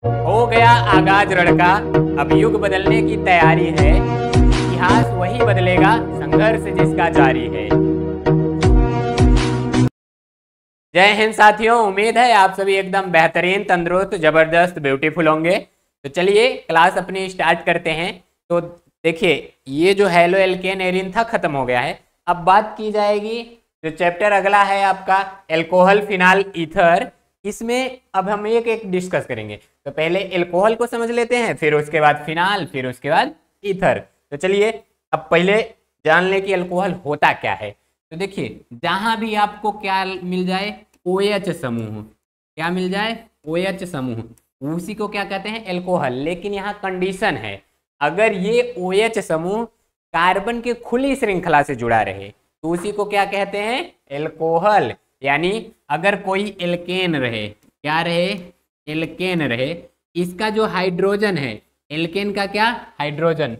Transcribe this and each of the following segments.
हो गया आगाज रण का, अब युग बदलने की तैयारी है। इतिहास वही बदलेगा, संघर्ष जिसका जारी है। जय हिंद साथियों, उम्मीद है आप सभी एकदम बेहतरीन, तंदुरुस्त, जबरदस्त, ब्यूटीफुल होंगे। तो चलिए क्लास अपनी स्टार्ट करते हैं। तो देखिए, ये जो हेलो एल्केन एरिन था खत्म हो गया है। अब बात की जाएगी जो चैप्टर अगला है आपका एल्कोहल फिनाल ईथर। इसमें अब हम एक एक डिस्कस करेंगे। तो पहले एल्कोहल को समझ लेते हैं, फिर उसके बाद फिनाल, फिर उसके बाद ईथर। तो चलिए अब पहले जान लें कि एल्कोहल होता क्या है। तो देखिए, जहां भी आपको क्या मिल जाए, OH समूह, क्या मिल जाए, OH समूह, उसी को क्या कहते हैं, एल्कोहल। लेकिन यहाँ कंडीशन है, अगर ये OH समूह कार्बन की खुली श्रृंखला से जुड़ा रहे तो उसी को क्या कहते हैं, एल्कोहल। यानी अगर कोई एल्केन रहे, क्या रहे, एल्केन रहे, इसका जो हाइड्रोजन है, एल्केन का क्या, हाइड्रोजन,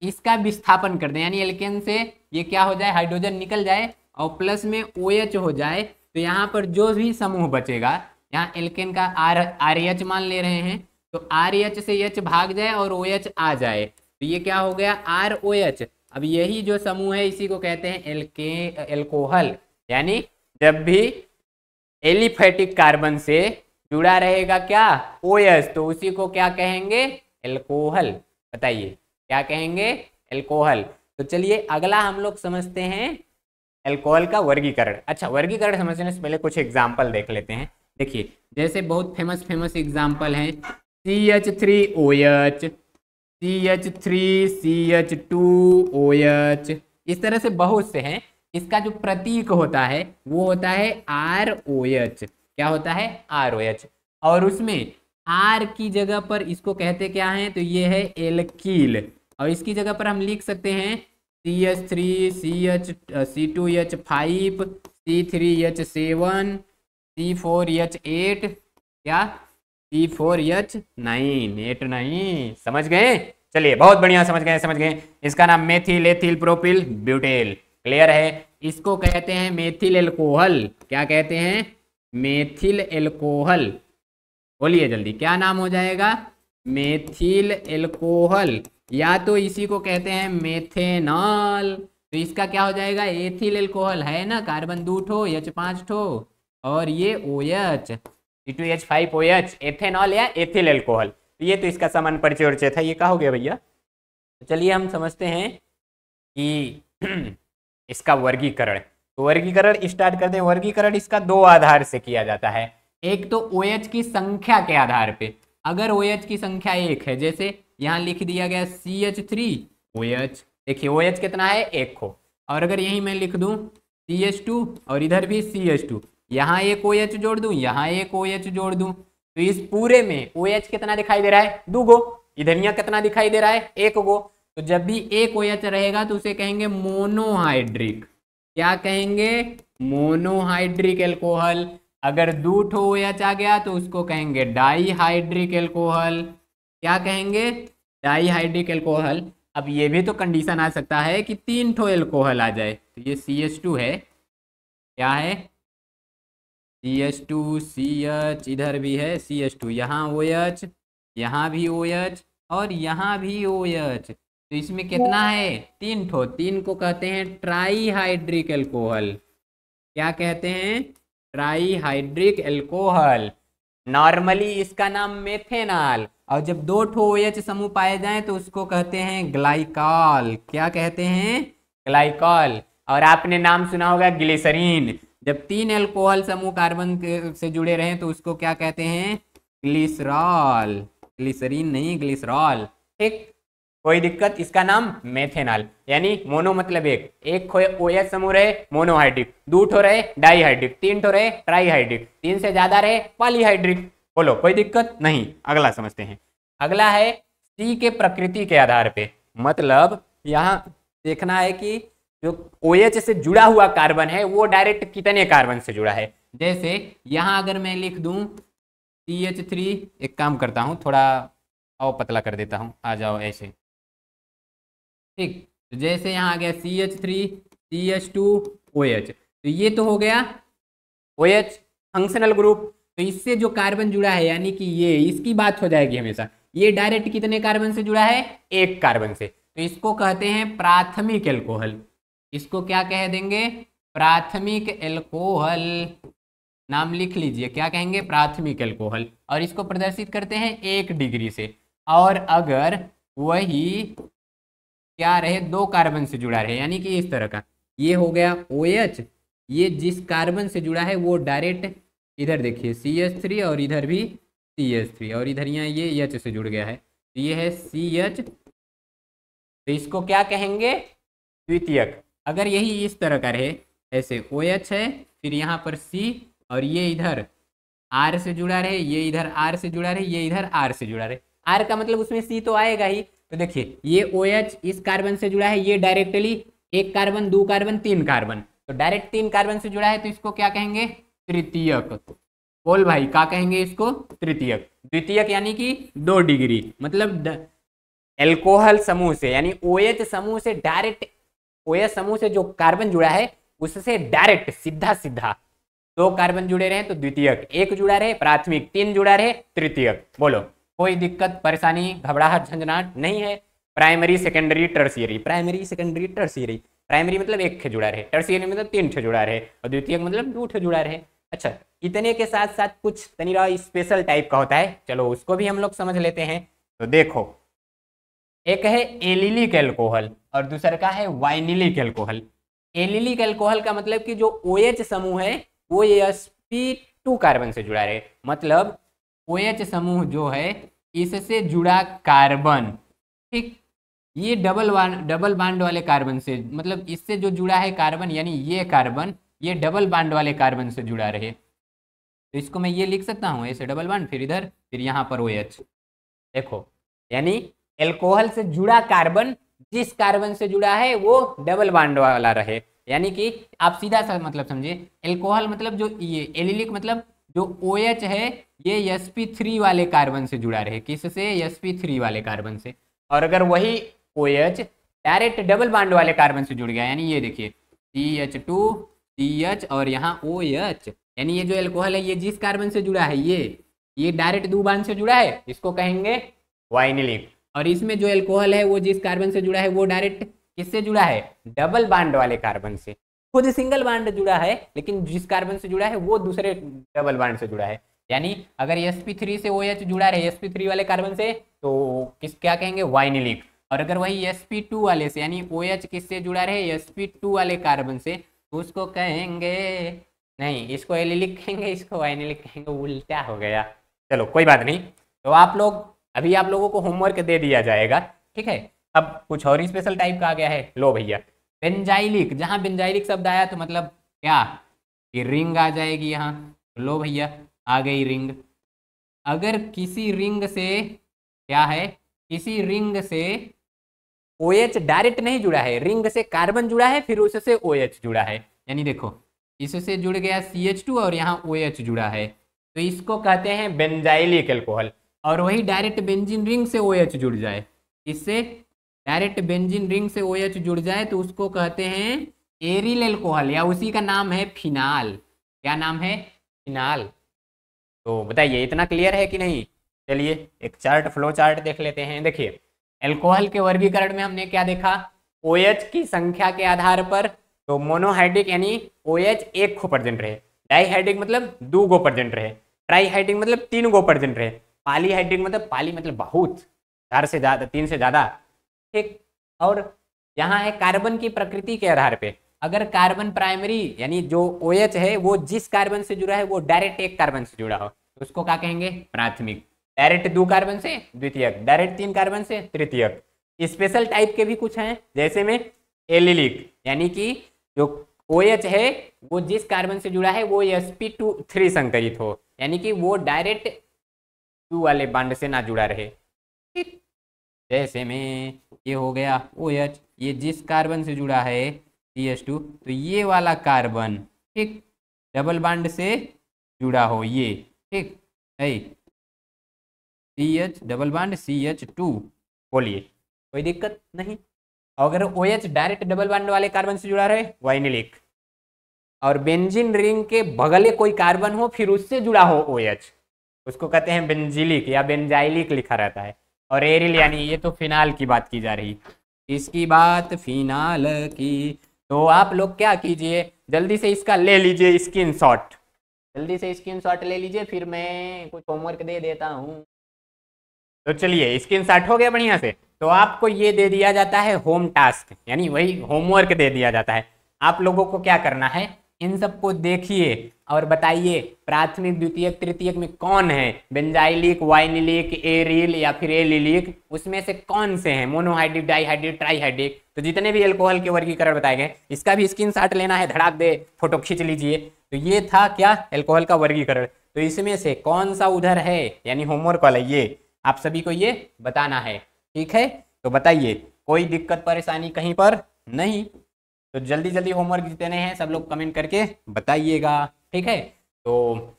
इसका विस्थापन कर दें, यानी एल्केन से ये क्या हो जाए, हाइड्रोजन निकल जाए और प्लस में OH हो जाए, तो यहाँ पर जो भी समूह बचेगा, यहाँ एल्केन का RH मान ले रहे हैं, तो RH से H भाग जाए और OH आ जाए, तो ये क्या हो गया, ROH। अब यही जो समूह है इसी को कहते हैं एल्कोहल। यानी जब भी एलिफेटिक कार्बन से जुड़ा रहेगा क्या, OH, तो उसी को क्या कहेंगे, एल्कोहल। बताइए क्या कहेंगे, एल्कोहल। तो चलिए अगला हम लोग समझते हैं एल्कोहल का वर्गीकरण। अच्छा, वर्गीकरण समझने से पहले कुछ एग्जाम्पल देख लेते हैं। देखिए, जैसे बहुत फेमस फेमस एग्जाम्पल हैं, CH3OH, CH3CH2OH, इस तरह से बहुत से हैं। इसका जो प्रतीक होता है वो होता है ROH। क्या होता है, ROH। और उसमें R की जगह पर इसको कहते क्या हैं, तो ये है एल्कील। और इसकी जगह पर हम लिख सकते हैं CH3, C2H5, C3H7, C4H8, क्या, C4H9, 8 नहीं, समझ गए। चलिए बहुत बढ़िया, समझ गए समझ गए। इसका नाम मेथिल एथिल प्रोपिल ब्यूटेल, क्लियर है। इसको कहते हैं मेथिल एल्कोहल। क्या कहते हैं, मेथिल एल्कोहल। बोलिए जल्दी, क्या नाम हो जाएगा, मेथिल एल्कोहल। या तो इसी को कहते हैं मेथेनॉल, तो इसका क्या हो जाएगा, एथिल एल्कोहल है ना, कार्बन 2 ठो, H5 ठो, और ये OH, C2H5OH, एथेनॉल या एथिल एल्कोहल। तो ये तो इसका सामान्य परिचय उर्चय था, ये क्या हो गया भैया। तो चलिए हम समझते हैं कि इसका वर्गीकरण। तो वर्गीकरण स्टार्ट करते हैं। वर्गीकरण इसका दो आधार से किया जाता है। एक तो OH की संख्या के आधार पे, अगर OH की संख्या 1 है, जैसे यहाँ लिख दिया गया CH3OH, देखिए OH कितना है, 1 को। और अगर यही मैं लिख दूं CH2 और इधर भी CH2, यहाँ एक OH जोड़ दूं, यहाँ एक OH जोड़ दूं, तो इस पूरे में OH कितना दिखाई दे रहा है, 2 गो। इधर यहाँ कितना दिखाई दे रहा है, 1 गो। तो जब भी एक OH रहेगा तो उसे कहेंगे मोनोहाइड्रिक। क्या कहेंगे, मोनोहाइड्रिक एल्कोहल। अगर 2 ठो OH आ गया तो उसको कहेंगे डाईहाइड्रिक एल्कोहल। क्या कहेंगे, डाईहाइड्रिक एल्कोहल। अब ये भी तो कंडीशन आ सकता है कि 3 ठो एल्कोहल आ जाए, तो ये CH2 है, क्या है, CH2, CH, इधर भी है CH2, यहाँ OH, यहाँ भी OH, और यहाँ भी OH, तो इसमें कितना है, 3 ठो। 3 को कहते हैं ट्राईहाइड्रिक एल्कोहल। क्या कहते हैं, ट्राईहाइड्रिक एल्कोहल। नॉर्मली इसका नाम मेथेनॉल। और जब 2 ठो OH समूह पाए जाएं तो उसको कहते हैं ग्लाइकॉल। क्या कहते हैं, ग्लाइकॉल। और आपने नाम सुना होगा ग्लिसरीन। जब 3 एल्कोहल समूह कार्बन से जुड़े रहें तो उसको क्या कहते हैं, ग्लिसरॉल। ग्लिसरीन नहीं, ग्लिसरॉल। ठीक, कोई दिक्कत, इसका नाम मेथेनॉल। यानी मोनो मतलब एक OH समूह रहे मोनोहाइड्रिक, 2 ठो रहे डाईहाइड्रिक, 3 ठो रहे ट्राईहाइड्रिक, 3 से ज्यादा रहे पॉलीहाइड्रिक। बोलो कोई दिक्कत नहीं। अगला समझते हैं। अगला है C के प्रकृति के आधार पे, मतलब यहाँ देखना है कि जो OH से जुड़ा हुआ कार्बन है वो डायरेक्ट कितने कार्बन से जुड़ा है। जैसे यहाँ अगर मैं लिख दूं CH3, एक काम करता हूँ थोड़ा और पतला कर देता हूँ, आ जाओ ऐसे, ठीक। तो जैसे यहाँ आ गया CH3, CH2, OH, तो ये तो हो गया OH फंक्शनल ग्रुप। तो इससे जो कार्बन जुड़ा है यानी कि ये इसकी बात हो जाएगी हमेशा। ये डायरेक्ट कितने कार्बन से जुड़ा है? एक कार्बन से, तो इसको कहते हैं प्राथमिक एल्कोहल। इसको क्या कह देंगे? प्राथमिक एल्कोहल। नाम लिख लीजिए, क्या कहेंगे? प्राथमिक एल्कोहल। और इसको प्रदर्शित करते हैं 1 डिग्री से। और अगर वही क्या रहे, 2 कार्बन से जुड़ा रहे, यानी कि इस तरह का, ये हो गया OH, ये जिस कार्बन से जुड़ा है वो डायरेक्ट इधर देखिए CH3 और इधर भी CH3 और इधर यहाँ ये H से जुड़ गया है, तो ये है CH, तो इसको क्या कहेंगे? द्वितीयक। अगर यही इस तरह का रहे, ऐसे OH है, फिर यहाँ पर C और ये इधर R से जुड़ा रहे, ये इधर R से जुड़ा रहे, ये इधर R से जुड़ा रहे, R का मतलब उसमें C तो आएगा ही। तो देखिए ये OH इस कार्बन से जुड़ा है, ये डायरेक्टली 1 कार्बन 2 कार्बन 3 कार्बन, तो डायरेक्ट 3 कार्बन से जुड़ा है, तो इसको क्या कहेंगे? तृतीयक। बोल भाई, क्या कहेंगे इसको? तृतीयक। द्वितीयक यानी कि 2 डिग्री, मतलब एल्कोहल समूह से यानी OH समूह से डायरेक्ट, OH समूह से जो कार्बन जुड़ा है उससे डायरेक्ट सीधा सीधा 2 कार्बन जुड़े रहे तो द्वितीयक, 1 जुड़ा रहे प्राथमिक, 3 जुड़ा रहे तृतीयक। बोलो, कोई दिक्कत परेशानी घबराहट झंझनाट नहीं है? Primary secondary tertiary, primary secondary tertiary, primary मतलब 1 ठे जुड़ा रहे, टर्शियरी मतलब 3 ठे जुड़ा रहे, और द्वितीयक मतलब 2 ठे जुड़ा रहे। अच्छा, इतने के साथ साथ कुछ तनिरा स्पेशल टाइप का होता है, चलो उसको भी हम लोग समझ लेते हैं। तो देखो, एक है एलिलिक एल्कोहल और दूसरा का है वाइनिलिक एल्कोहल। एलिलिक एल्कोहल का मतलब कि जो OH समूह है वो sp2 कार्बन से जुड़ा रहे, मतलब OH समूह जो है इससे जुड़ा कार्बन, ठीक, ये डबल बांड वाले कार्बन से, मतलब इससे जो जुड़ा है कार्बन, यानी ये कार्बन ये डबल बांड वाले कार्बन से जुड़ा रहे, तो इसको मैं ये लिख सकता हूँ, ऐसे डबल बांड, फिर इधर, फिर यहाँ पर OH। देखो, यानी एल्कोहल से जुड़ा कार्बन जिस कार्बन से जुड़ा है वो डबल बांड वाला रहे, यानी कि आप सीधा सा मतलब समझिए, एल्कोहल मतलब जो ये एलिलिक मतलब जो OH है ये sp3 वाले कार्बन से जुड़ा रहे, किससे? sp3 वाले कार्बन से। और अगर वही OH डायरेक्ट डबल बांड वाले कार्बन से जुड़ गया, यानी ये देखिए CH2 CH और यहाँ OH, यानी ये जो एल्कोहल है ये जिस कार्बन से जुड़ा है ये डायरेक्ट 2 बांड से जुड़ा है, इसको कहेंगे वाइनिलिक। और इसमें जो एल्कोहल है वो जिस कार्बन से जुड़ा है वो डायरेक्ट किससे जुड़ा है? डबल बांड वाले कार्बन से। खुद सिंगल बांड जुड़ा है लेकिन जिस कार्बन से जुड़ा है वो दूसरे डबल बांड से जुड़ा है, यानी अगर sp3 से OH जुड़ा रहे sp3 वाले कार्बन से तो क्या कहेंगे? वाइनिलिक। और अगर वही sp2 वाले से यानी OH किससे जुड़ा रहे? sp2 वाले कार्बन से, तो उसको कहेंगे, नहीं इसको एलिलिक कहेंगे, इसको वाइनिलिक कहेंगे, उल्टा हो गया। चलो कोई बात नहीं, तो आप लोग अभी आप लोगों को होमवर्क दे दिया जाएगा, ठीक है। अब कुछ और स्पेशल टाइप का आ गया है, लो भैया, बेंजाइलिक। जहाँ बेंजाइलिक शब्द आया तो मतलब क्या कि रिंग आ जाएगी यहाँ, लो भैया आ गई रिंग। अगर किसी रिंग से क्या है, किसी रिंग से OH डायरेक्ट नहीं जुड़ा है, रिंग से कार्बन जुड़ा है फिर उससे OH जुड़ा है, यानी देखो इससे जुड़ गया CH2 और यहाँ OH जुड़ा है, तो इसको कहते हैं बेंजाइलिक एल्कोहल। और वही डायरेक्ट बेंजीन रिंग से OH जुड़ जाए, इससे डायरेक्ट बेंजीन रिंग से OH जुड़ जाए तो उसको कहते हैं एरिल एल्कोहल, या उसी का नाम है फिनाल। क्या नाम है? फिनाल। तो बताइए इतना क्लियर है कि नहीं? चलिए एक चार्ट, फ्लो चार्ट देख लेते हैं। देखिए एल्कोहल के वर्गीकरण में हमने क्या देखा? OH की संख्या के आधार पर, तो मोनोहाइड्रिक यानी OH 1 गो प्रेजेंट रहे, डाईहाइड्रिक मतलब 2 गो प्रेजेंट रहे, ट्राईहाइड्रिक मतलब 3 गो प्रेजेंट रहे, पॉलीहाइड्रिक मतलब पाली मतलब बहुत, 4 से ज़्यादा, 3 से ज़्यादा, ठीक। और यहाँ है कार्बन की प्रकृति के आधार पे, अगर कार्बन प्राइमरी यानी जो OH है वो जिस कार्बन से जुड़ा है वो डायरेक्ट 1 कार्बन से जुड़ा हो तो उसको क्या कहेंगे? प्राथमिक। डायरेक्ट 2 कार्बन से द्वितीयक, डायरेक्ट 3 कार्बन से तृतीयक। स्पेशल टाइप के भी कुछ हैं, जैसे में एलिलिक, यानी कि जो OH है वो जिस कार्बन से जुड़ा है वो sp2 संकरित हो, यानी कि वो डायरेक्ट 2 वाले बांड से ना जुड़ा रहे, ठीक। जैसे में ये हो गया OH, ये जिस कार्बन से जुड़ा है CH2, तो ये वाला कार्बन, ठीक, डबल बांड से जुड़ा हो ये, ठीक है, CH डबल बांड CH2। बोलिए कोई दिक्कत नहीं। अगर OH डायरेक्ट डबल बांड वाले कार्बन से जुड़ा रहे वाइनिलिक, और बेंजीन रिंग के बगले कोई कार्बन हो फिर उससे जुड़ा हो OH, उसको कहते हैं बेंजिलिक या बेंजाइलिक लिखा रहता है। और एरिल यानी ये तो फिनाल की बात की जा रही, इसकी बात फिनाल की। तो आप लोग क्या कीजिए, जल्दी से इसका ले लीजिए स्क्रीनशॉट, जल्दी से स्क्रीनशॉट ले लीजिए, फिर मैं कुछ होमवर्क दे देता हूँ। तो चलिए स्क्रीनशॉट हो गया बढ़िया से। तो आपको ये दे दिया जाता है होम टास्क, यानी वही होमवर्क दे दिया जाता है। आप लोगों को क्या करना है, इन सबको देखिए और बताइए प्राथमिक द्वितीयक तृतीयक में कौन है, बेंजाइलिक, वाइनिलिक, एरिल या फिर एलिलिक, उसमें से कौन से हैं, मोनोहाइड्रिक, डाइहाइड्रिक, ट्राइहाइड्रिक। तो जितने भी एल्कोहल के वर्गीकरण बताए गए, इसका भी स्क्रीनशॉट लेना है, धड़ाक दे फोटो खींच लीजिए। तो ये था क्या, एल्कोहल का वर्गीकरण। तो इसमें से कौन सा उधर है, यानी होमवर्क वाला, ये आप सभी को ये बताना है, ठीक है। तो बताइए कोई दिक्कत परेशानी कहीं पर नहीं। तो जल्दी जल्दी होमवर्क जितने हैं सब लोग कमेंट करके बताइएगा, ठीक है। तो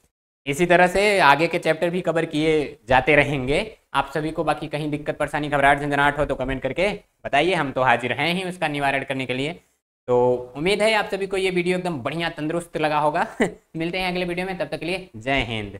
इसी तरह से आगे के चैप्टर भी कवर किए जाते रहेंगे। आप सभी को बाकी कहीं दिक्कत परेशानी घबराहट झंझनाहट हो तो कमेंट करके बताइए, हम तो हाजिर हैं ही उसका निवारण करने के लिए। तो उम्मीद है आप सभी को ये वीडियो एकदम बढ़िया तंदुरुस्त लगा होगा। मिलते हैं अगले वीडियो में, तब तक के लिए जय हिंद।